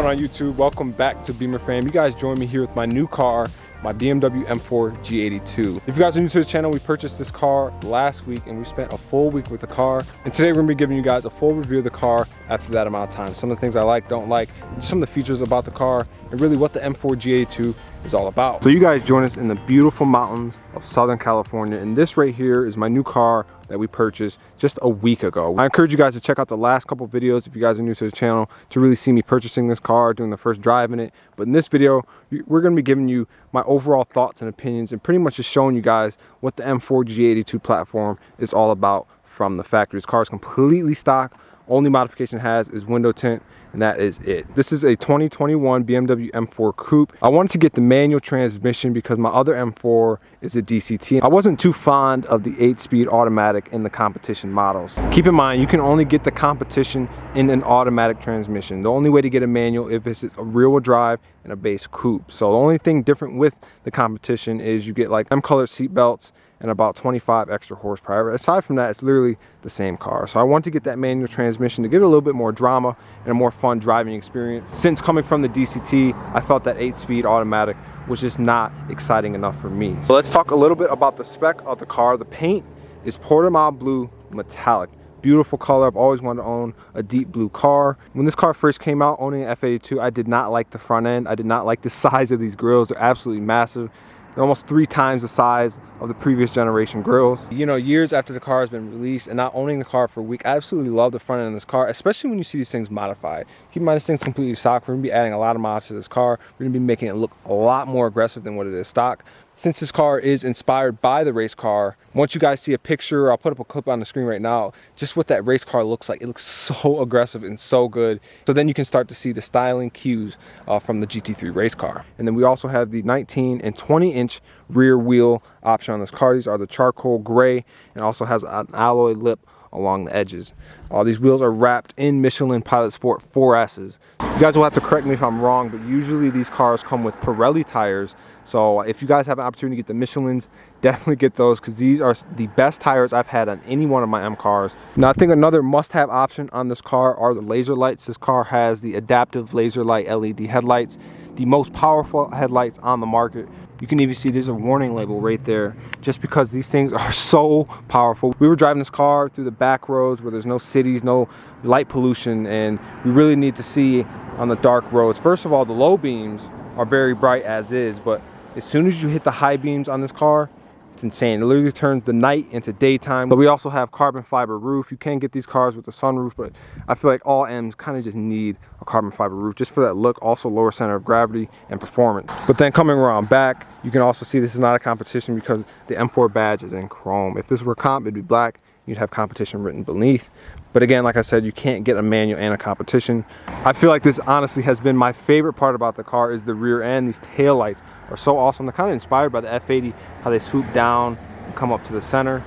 going on YouTube? Welcome back to Beemer Fam. You guys join me here with my new car, my BMW M4 G82. If you guys are new to the channel, we purchased this car last week and we spent a full week with the car. And today we're gonna be giving you guys a full review of the car after that amount of time. Some of the things I like, don't like, some of the features about the car, and really what the M4 G82 is all about. So you guys join us in the beautiful mountains of Southern California. And this right here is my new car that we purchased just a week ago. I encourage you guys to check out the last couple videos if you guys are new to the channel to really see me purchasing this car, doing the first drive in it. But in this video, we're gonna be giving you my overall thoughts and opinions and pretty much just showing you guys what the M4 G82 platform is all about from the factory. This car is completely stock. Only modification it has is window tint, and that is it. This is a 2021 BMW M4 Coupe. I wanted to get the manual transmission because my other M4 is a DCT. I wasn't too fond of the 8-speed automatic in the competition models. Keep in mind, you can only get the competition in an automatic transmission. The only way to get a manual if it's a rear-wheel drive and a base coupe. So the only thing different with the competition is you get like M-colored seat belts and about 25 extra horsepower. Aside from that, it's literally the same car. So I want to get that manual transmission to give it a little bit more drama and a more fun driving experience. Since coming from the DCT, I felt that 8-speed automatic was just not exciting enough for me. So let's talk a little bit about the spec of the car. The paint is Portimao blue metallic. Beautiful color. I've always wanted to own a deep blue car. When this car first came out, owning an F82, I did not like the front end. I did not like the size of these grills. They're absolutely massive. They're almost 3 times the size of the previous generation grills. You know, years after the car has been released and not owning the car for a week, I absolutely love the front end of this car, especially when you see these things modified. Keep in mind, this thing's completely stock. We're gonna be adding a lot of mods to this car. We're gonna be making it look a lot more aggressive than what it is stock. Since this car is inspired by the race car, once you guys see a picture, I'll put up a clip on the screen right now, just what that race car looks like. It looks so aggressive and so good. So then you can start to see the styling cues from the GT3 race car. And then we also have the 19 and 20-inch rear wheel option on this car. These are the charcoal gray and also has an alloy lip along the edges. All these wheels are wrapped in Michelin Pilot Sport 4S's. You guys will have to correct me if I'm wrong, but usually these cars come with Pirelli tires. So if you guys have an opportunity to get the Michelins, definitely get those because these are the best tires I've had on any one of my M cars. Now I think another must-have option on this car are the laser lights. This car has the adaptive laser light LED headlights, the most powerful headlights on the market. You can even see there's a warning label right there just because these things are so powerful. We were driving this car through the back roads where there's no cities, no light pollution, and we really need to see on the dark roads. First of all, the low beams are very bright as is, but as soon as you hit the high beams on this car, it's insane. It literally turns the night into daytime. But we also have carbon fiber roof. You can get these cars with a sunroof, but I feel like all M's kind of just need a carbon fiber roof just for that look, also lower center of gravity and performance. But then coming around back, you can also see this is not a competition because the M4 badge is in chrome. If this were comp, it'd be black. You'd have competition written beneath. But again, like I said, you can't get a manual and a competition. I feel like this honestly has been my favorite part about the car is the rear end. These tail lights are so awesome. They're kind of inspired by the F80, how they swoop down and come up to the center.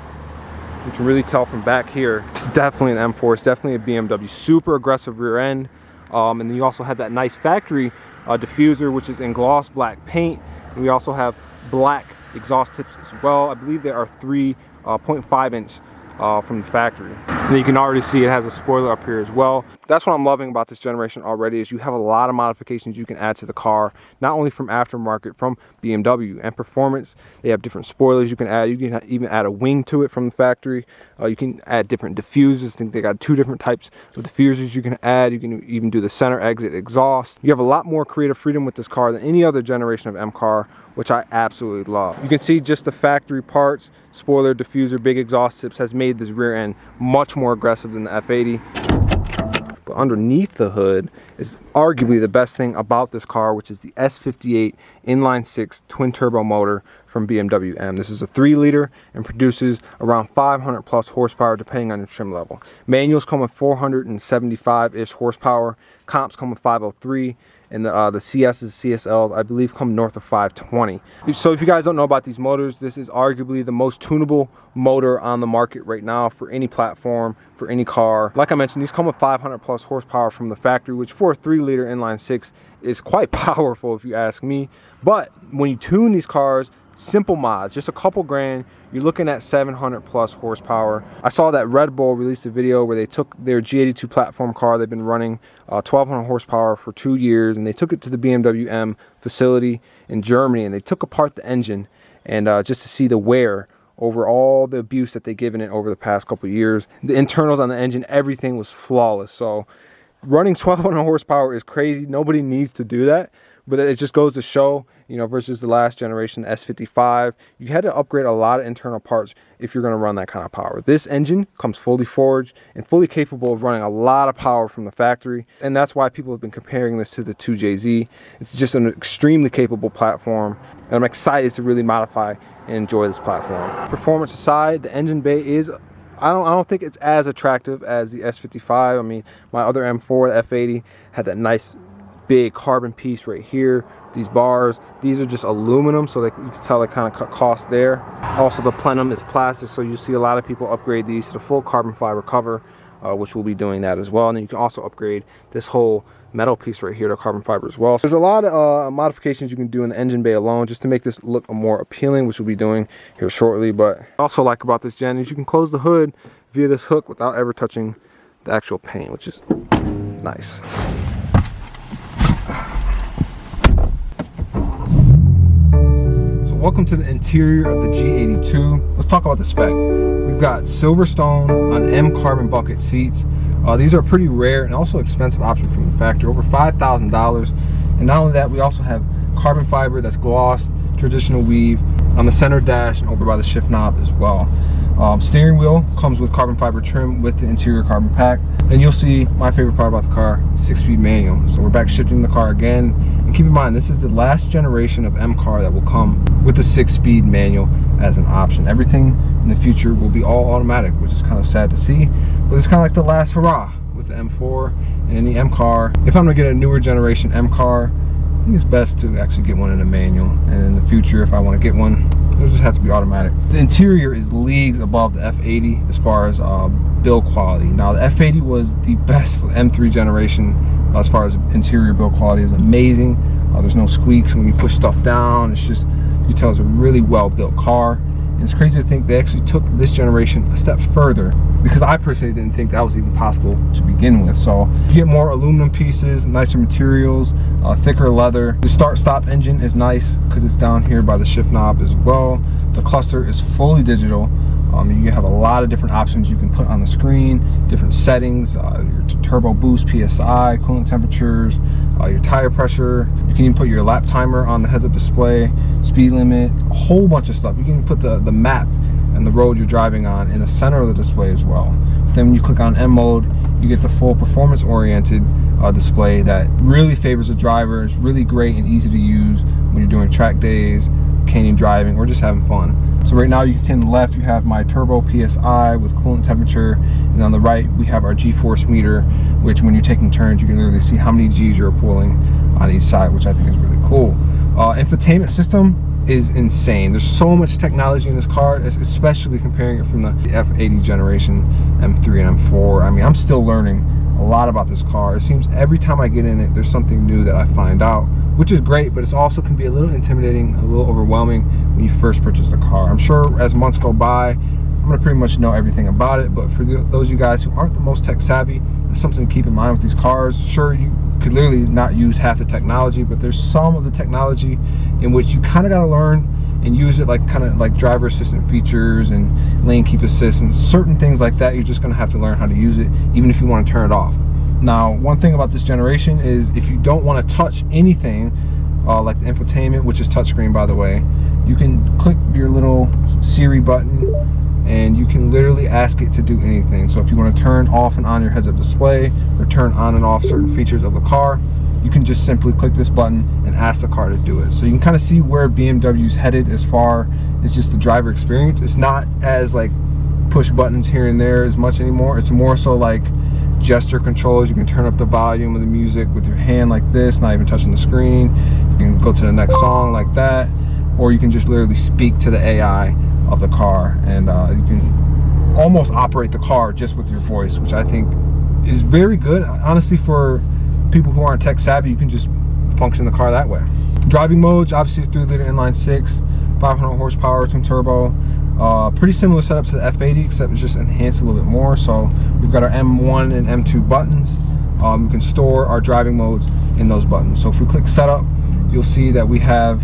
You can really tell from back here, it's definitely an M4, it's definitely a BMW. Super aggressive rear end. And then you also have that nice factory diffuser, which is in gloss black paint. And we also have black exhaust tips as well. I believe there are 3.5 inch from the factory. And you can already see it has a spoiler up here as well. That's what I'm loving about this generation already is you have a lot of modifications you can add to the car, not only from aftermarket, from BMW. And performance, they have different spoilers you can add. You can even add a wing to it from the factory. You can add different diffusers. I think they got 2 different types of diffusers you can add. You can even do the center exit exhaust. You have a lot more creative freedom with this car than any other generation of M car, which I absolutely love. You can see just the factory parts, spoiler, diffuser, big exhaust tips has made this rear end much more aggressive than the F80. But underneath the hood is arguably the best thing about this car, which is the S58 inline-6 twin turbo motor from BMW M. This is a 3-liter and produces around 500 plus horsepower depending on your trim level. Manuals come with 475-ish horsepower, comps come with 503, and the CS's, CSLs, I believe, come north of 520. So if you guys don't know about these motors, this is arguably the most tunable motor on the market right now for any platform, for any car. Like I mentioned, these come with 500 plus horsepower from the factory, which for a 3-liter inline-6 is quite powerful if you ask me. But when you tune these cars simple mods, just a couple grand, you're looking at 700 plus horsepower. I saw that Red Bull released a video where they took their G82 platform car they've been running 1200 horsepower for 2 years, and they took it to the BMW M facility in Germany, and they took apart the engine and just to see the wear over all the abuse that they've given it over the past couple of years. The internals on the engine, everything was flawless. So running 1200 horsepower is crazy. Nobody needs to do that, but it just goes to show, you know, versus the last generation, the S55, you had to upgrade a lot of internal parts if you're going to run that kind of power. This engine comes fully forged and fully capable of running a lot of power from the factory, and that's why people have been comparing this to the 2JZ. It's just an extremely capable platform, and I'm excited to really modify and enjoy this platform. Performance aside, the engine bay is, I don't think it's as attractive as the S55. I mean, my other M4, the F80, had that nice big carbon piece right here. These bars, these are just aluminum, so you can tell they kind of cut cost there. Also, the plenum is plastic, so you see a lot of people upgrade these to the full carbon fiber cover, which we'll be doing that as well. And then you can also upgrade this whole metal piece right here to carbon fiber as well. So there's a lot of modifications you can do in the engine bay alone just to make this look more appealing, which we'll be doing here shortly. But I also like about this gen is you can close the hood via this hook without ever touching the actual paint, which is nice. So welcome to the interior of the G82. Let's talk about the spec. We've got Silverstone on M carbon bucket seats. These are a pretty rare and also expensive option from the factory, over $5,000. And not only that, we also have carbon fiber that's glossed, traditional weave on the center dash and over by the shift knob as well. Steering wheel comes with carbon fiber trim with the interior carbon pack. And you'll see my favorite part about the car, 6-speed manual. So we're back shifting the car again. And keep in mind, this is the last generation of M car that will come with the 6-speed manual as an option. Everything in the future will be all automatic, which is kind of sad to see. But it's kind of like the last hurrah with the M4 and any M car. If I'm gonna get a newer generation M car, I think it's best to actually get one in a manual. And in the future, if I want to get one, it'll just have to be automatic. The interior is leagues above the F80 as far as build quality. Now the F80 was the best M3 generation as far as interior build quality. Is amazing. There's no squeaks when you push stuff down. It's just, you tell it's a really well built car. And it's crazy to think they actually took this generation a step further, because I personally didn't think that was even possible to begin with. So you get more aluminum pieces, nicer materials, thicker leather. The start-stop engine is nice because it's down here by the shift knob as well. The cluster is fully digital. You have a lot of different options you can put on the screen, different settings, your turbo boost, PSI, coolant temperatures, your tire pressure. You can even put your lap timer on the heads-up display, speed limit, a whole bunch of stuff. You can even put the map and the road you're driving on in the center of the display as well. Then when you click on M mode, you get the full performance-oriented display that really favors the driver. It's really great and easy to use when you're doing track days, canyon driving, or just having fun. So right now you can see on the left you have my turbo PSI with coolant temperature, and on the right we have our G-force meter, which when you're taking turns you can literally see how many G's you're pulling on each side, which I think is really cool. Infotainment system is insane. There's so much technology in this car, especially comparing it from the F80 generation, M3 and M4. I mean, I'm still learning a lot about this car. It seems every time I get in it, there's something new that I find out, which is great, but it also can be a little intimidating, a little overwhelming when you first purchase the car. I'm sure as months go by, I'm gonna pretty much know everything about it, but for those of you guys who aren't the most tech savvy, that's something to keep in mind with these cars. Sure, you could literally not use half the technology, but there's some of the technology in which you kind of got to learn and use it, like kind of like driver assistant features and lane keep assist and certain things like that. You're just going to have to learn how to use it, even if you want to turn it off. Now, one thing about this generation is if you don't want to touch anything like the infotainment, which is touchscreen by the way, you can click your little Siri button and you can literally ask it to do anything. So if you want to turn off and on your heads-up display or turn on and off certain features of the car, you can just simply click this button and ask the car to do it. So you can kind of see where BMW's headed as far as just the driver experience. It's not as like push buttons here and there as much anymore. It's more so like gesture controls. You can turn up the volume of the music with your hand like this, not even touching the screen. You can go to the next song like that, or you can just literally speak to the AI of the car, and you can almost operate the car just with your voice, which I think is very good. Honestly, for people who aren't tech savvy, you can just function the car that way. Driving modes, obviously 3-liter inline 6, 500 horsepower twin turbo. Pretty similar setup to the F80, except it's just enhanced a little bit more. So we've got our M1 and M2 buttons. We can store our driving modes in those buttons. So if we click setup, you'll see that we have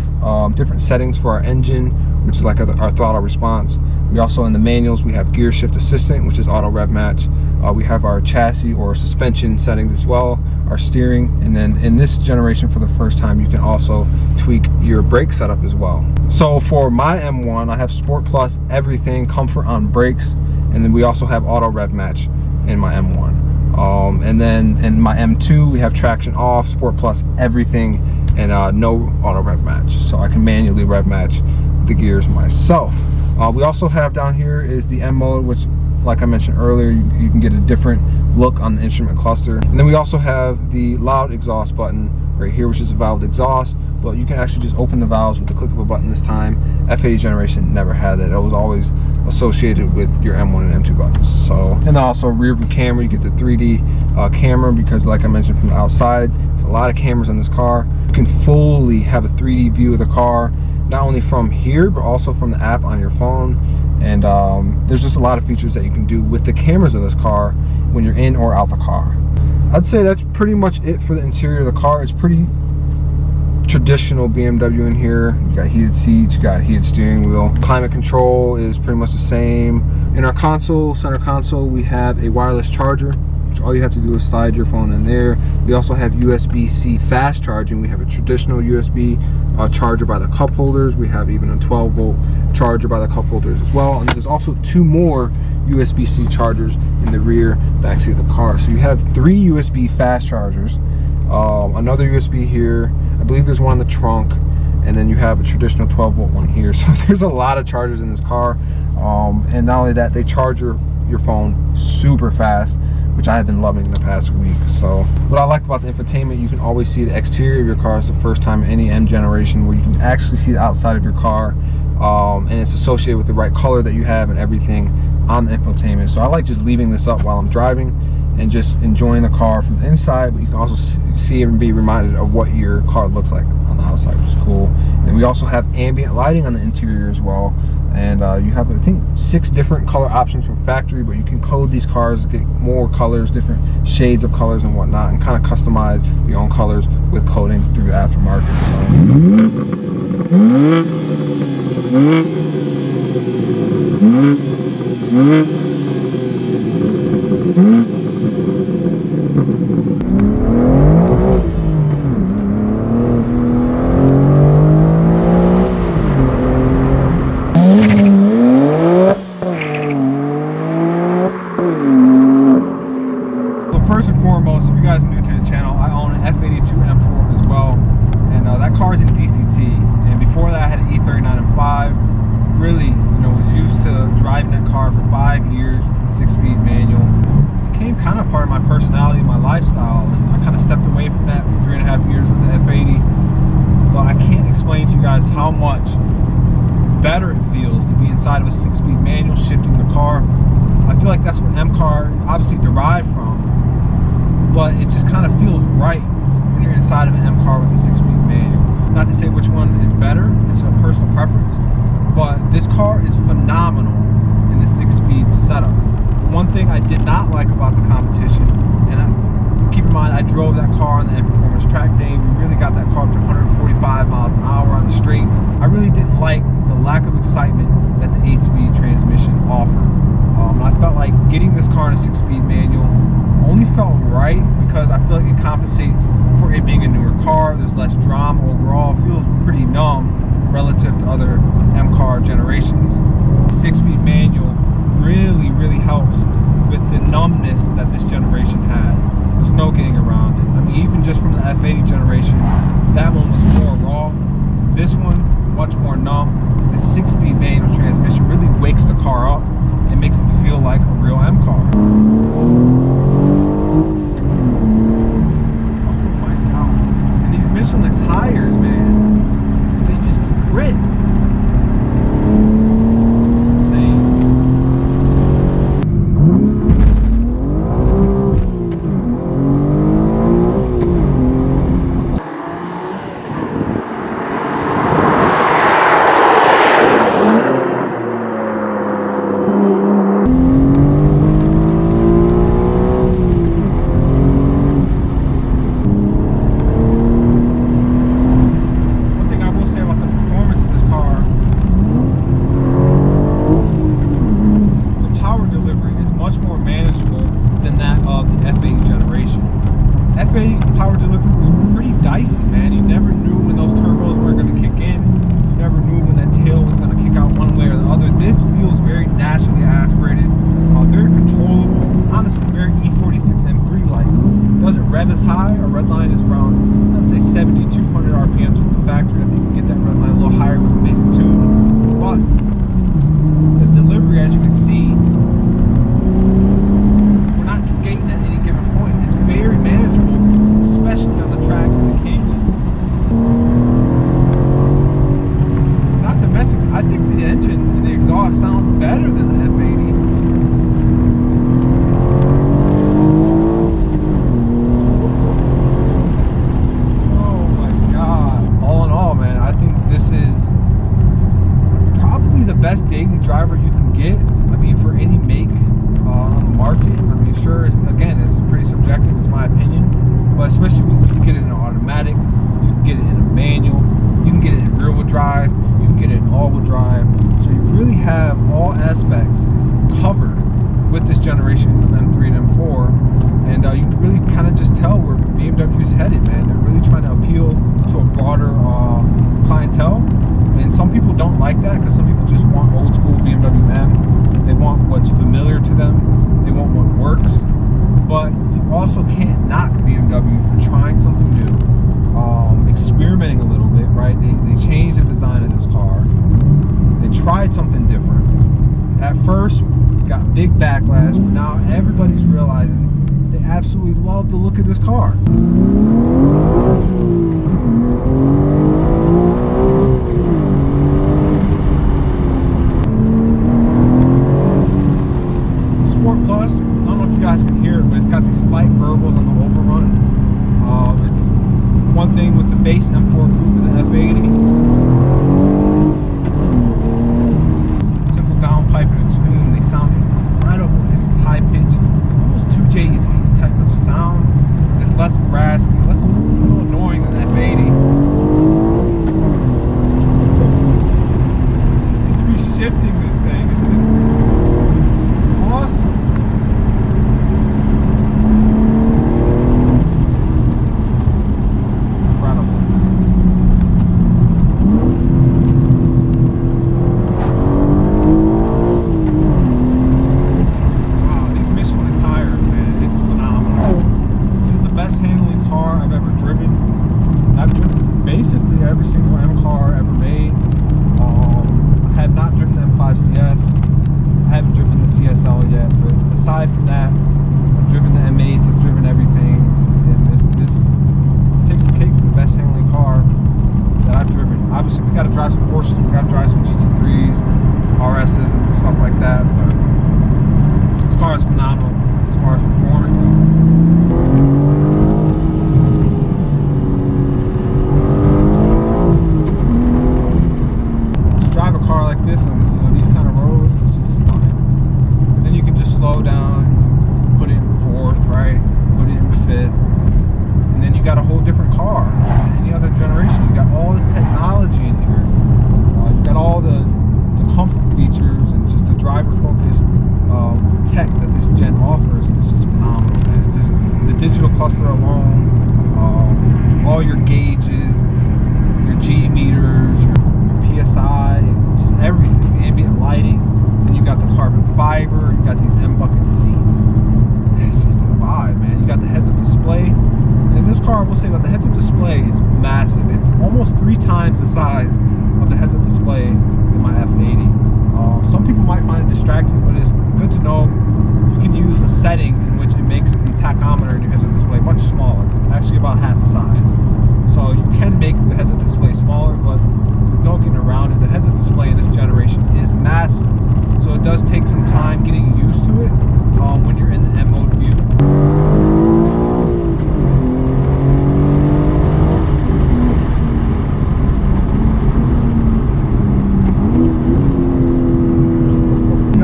different settings for our engine, which is like our throttle response. We also, in the manuals, we have gear shift assistant, which is auto rev match. We have our chassis or suspension settings as well, our steering, and then in this generation for the first time you can also tweak your brake setup as well. So for my M1, I have Sport Plus everything, comfort on brakes, and then we also have auto rev match in my M1. And then in my M2 we have traction off, Sport Plus everything, and no auto rev match, so I can manually rev match the gears myself. We also have down here is the M mode, which, like I mentioned earlier, you can get a different look on the instrument cluster. And then we also have the loud exhaust button right here, which is a valved exhaust, but you can actually just open the valves with the click of a button this time. F80 generation never had that. It was always associated with your M1 and M2 buttons. So, and also rear view camera, you get the 3D camera, because like I mentioned from the outside, there's a lot of cameras in this car. You can fully have a 3D view of the car, not only from here, but also from the app on your phone. And there's just a lot of features that you can do with the cameras of this car when you're in or out the car. I'd say that's pretty much it for the interior of the car. It's pretty traditional BMW in here. You got heated seats, you got heated steering wheel. Climate control is pretty much the same. In our console, center console, we have a wireless charger, which all you have to do is slide your phone in there. We also have USB-C fast charging. We have a traditional USB charger by the cup holders. We have even a 12-volt charger by the cup holders as well. And there's also 2 more USB-C chargers in the rear backseat of the car. So you have 3 USB fast chargers, another USB here. I believe there's one in the trunk, and then you have a traditional 12-volt one here. So there's a lot of chargers in this car. And not only that, they charge your phone super fast, which I have been loving the past week. So what I like about the infotainment, you can always see the exterior of your car. It's the first time in any M generation where you can actually see the outside of your car, and it's associated with the right color that you have and everything on the infotainment. So I like just leaving this up while I'm driving and just enjoying the car from the inside, but you can also see and be reminded of what your car looks like on the outside, which is cool. And we also have ambient lighting on the interior as well. And you have, I think, 6 different color options from factory, but you can code these cars to get more colors, different shades of colors and whatnot, and kind of customize your own colors with coding through the aftermarket. First and foremost, if you guys are new to the channel, I own an F82 M4 as well, and that car is in DCT. And before that, I had an E39 M5. Really, was used to driving that car for 5 years with a 6-speed manual. It became kind of part of my personality, my lifestyle, and I kind of stepped away from that for 3.5 years with the F80. But I can't explain to you guys how much better it feels to be inside of a 6-speed manual shifting the car. I feel like that's what M car obviously derived from, but it just kind of feels right when you're inside of an M car with a 6-speed manual. Not to say which one is better, it's a personal preference, but this car is phenomenal in the 6-speed setup. One thing I did not like about the competition, and keep in mind I drove that car on the M Performance track day, we really got that car up to 145 miles an hour on the straights. I really didn't like the lack of excitement that the 8-speed transmission offered. I felt like getting this car in a 6-speed manual only felt right because I feel like it compensates for it being a newer car. There's less drama overall. It feels pretty numb relative to other M car generations. 6-speed manual really helps with the numbness that this generation has. There's no getting around it. I mean, even just from the F80 generation, that one was more raw. This one, much more numb. The 6-speed manual transmission really wakes the car up and makes it feel like a real M car. Oh my God. And these Michelin tires, man, they just grit. It's insane. F80 power delivery was pretty dicey, man. You never knew when those turbos were going to kick in. You never knew when that tail was going to kick out one way or the other. This feels very naturally aspirated, very controllable. Honestly, very E46 M3 like. Doesn't rev as high. Our red line is around, let's say 7,200 RPMs from the factory. I think you can get that red line a little higher with a basic tune. But the delivery, as you can see, we're not skating at any given point. It's very manageable, especially on the track with the canyon. Not to mention, I think the engine and the exhaust sound better than the F80. Oh my God. All in all, man, I think this is probably the best daily driver you can get. I mean, for any make on the market. I mean, sure, again, it's pretty subjective, it's my opinion, but especially when you can get it in an automatic, you can get it in a manual, you can get it in rear-wheel drive, you can get it in all-wheel drive. So you really have all aspects covered with this generation of M3 and M4, and you can really kind of just tell where BMW is headed, man. They're really trying to appeal to a broader clientele, and some people don't like that because some people just want old school BMW M. They want what's familiar to them. They want what works. But you also can't knock BMW for trying something new, experimenting a little bit, right? They changed the design of this car. They tried something different. At first, got big backlash, but now everybody's realizing they absolutely love the look of this car. Plus, I don't know if you guys can hear it, but it's got these slight burbles on the overrun. It's one thing with the base M4 coupe with the F80. Simple downpipe and a tune, they sound incredible. This is high pitch, almost 2JZ type of sound. It's less raspy, less a little annoying than the F80. To be shifting this thing, it's just awesome. Every single M car ever made. I have not driven the M5 CS. I haven't driven the CSL yet, but aside from that, I've driven the M8s, I've driven everything, and this takes the cake for the best handling car that I've driven. Obviously, we got to drive some Porsches, we got to drive some GT3s, RSs, and stuff like that, but this car is phenomenal as far as performance. This on these kind of roads, it's just stunning. Because then you can just slow down, put it in fourth, right? Put it in fifth, and then you got a whole different car. Any other generation, you got all this technology in here. You got all the comfort features and just the driver-focused tech that this gen offers. It's just phenomenal, man. Just the digital cluster alone, all your gauges, your G meters, your PSI, just everything, ambient lighting, and you got the carbon fiber, you got these M-bucket seats. It's just a vibe, man. You got the heads-up display, and this car, I will say that the heads-up display is massive. It's almost 3 times the size of the heads-up display in my F80. Some people might find it distracting, but it's good to know you can use a setting in which it makes the tachometer in your heads-up display much smaller, actually about half the size. So you can make the heads-up display smaller, but no getting around it. The heads-up display in this generation is massive, so it does take some time getting used to it when you're in the M mode view.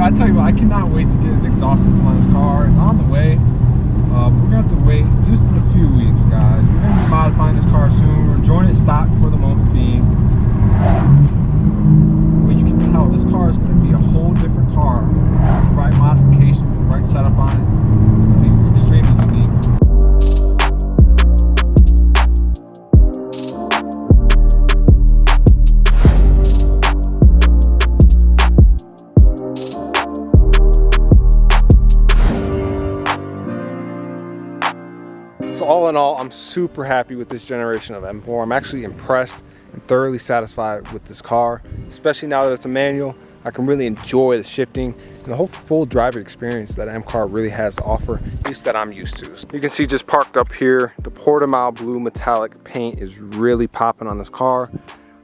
I tell you what, So all in all, I'm super happy with this generation of M4. I'm actually impressed and thoroughly satisfied with this car, especially now that it's a manual. I can really enjoy the shifting and the whole full driver experience that M car really has to offer, at least that I'm used to. So you can see just parked up here, the Portimao blue metallic paint is really popping on this car.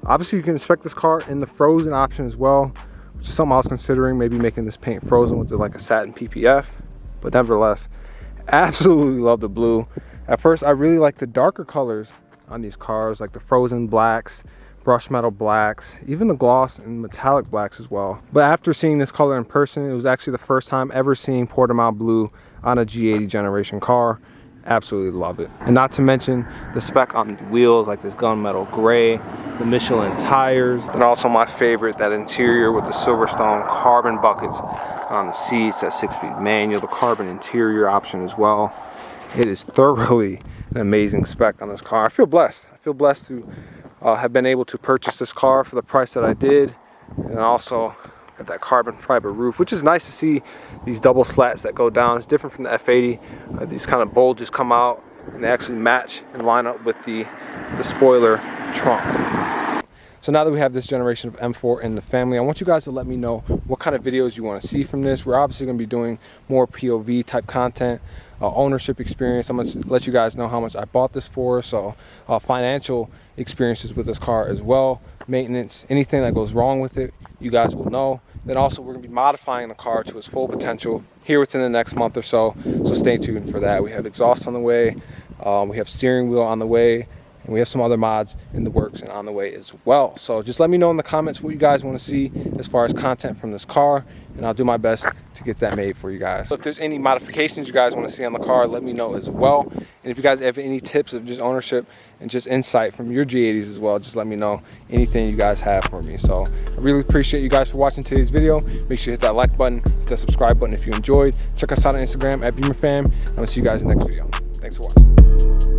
Obviously you can inspect this car in the frozen option as well, which is something I was considering, maybe making this paint frozen with like a satin PPF, but nevertheless, absolutely love the blue. At first I really like the darker colors on these cars, like the frozen blacks, brushed metal blacks, even the gloss and metallic blacks as well. But after seeing this color in person, it was actually the first time ever seeing Portimao blue on a G80 generation car. Absolutely love it. And not to mention the spec on the wheels, like this gunmetal gray, the Michelin tires, and also my favorite, that interior with the Silverstone carbon buckets on the seats, that 6-speed manual, the carbon interior option as well. It is thoroughly an amazing spec on this car. I feel blessed. I feel blessed to have been able to purchase this car for the price that I did, and also got that carbon fiber roof, which is nice to see these double slats that go down. It's different from the F80. These kind of bulges come out and they actually match and line up with the spoiler trunk. So now that we have this generation of M4 in the family, I want you guys to let me know what kind of videos you want to see from this. We're obviously going to be doing more POV type content, ownership experience. I'm going to let you guys know how much I bought this for, so financial experiences with this car as well, maintenance, anything that goes wrong with it, you guys will know. Then also we're going to be modifying the car to its full potential here within the next month or so, so stay tuned for that. We have exhaust on the way, we have steering wheel on the way, and we have some other mods in the works and on the way as well. So just let me know in the comments what you guys want to see as far as content from this car, and I'll do my best to get that made for you guys. So if there's any modifications you guys want to see on the car, let me know as well. And if you guys have any tips of just ownership and just insight from your G80s as well, just let me know anything you guys have for me. So I really appreciate you guys for watching today's video. Make sure you hit that like button, hit that subscribe button if you enjoyed. Check us out on Instagram at Beemer Fam. I'm gonna see you guys in the next video. Thanks for watching.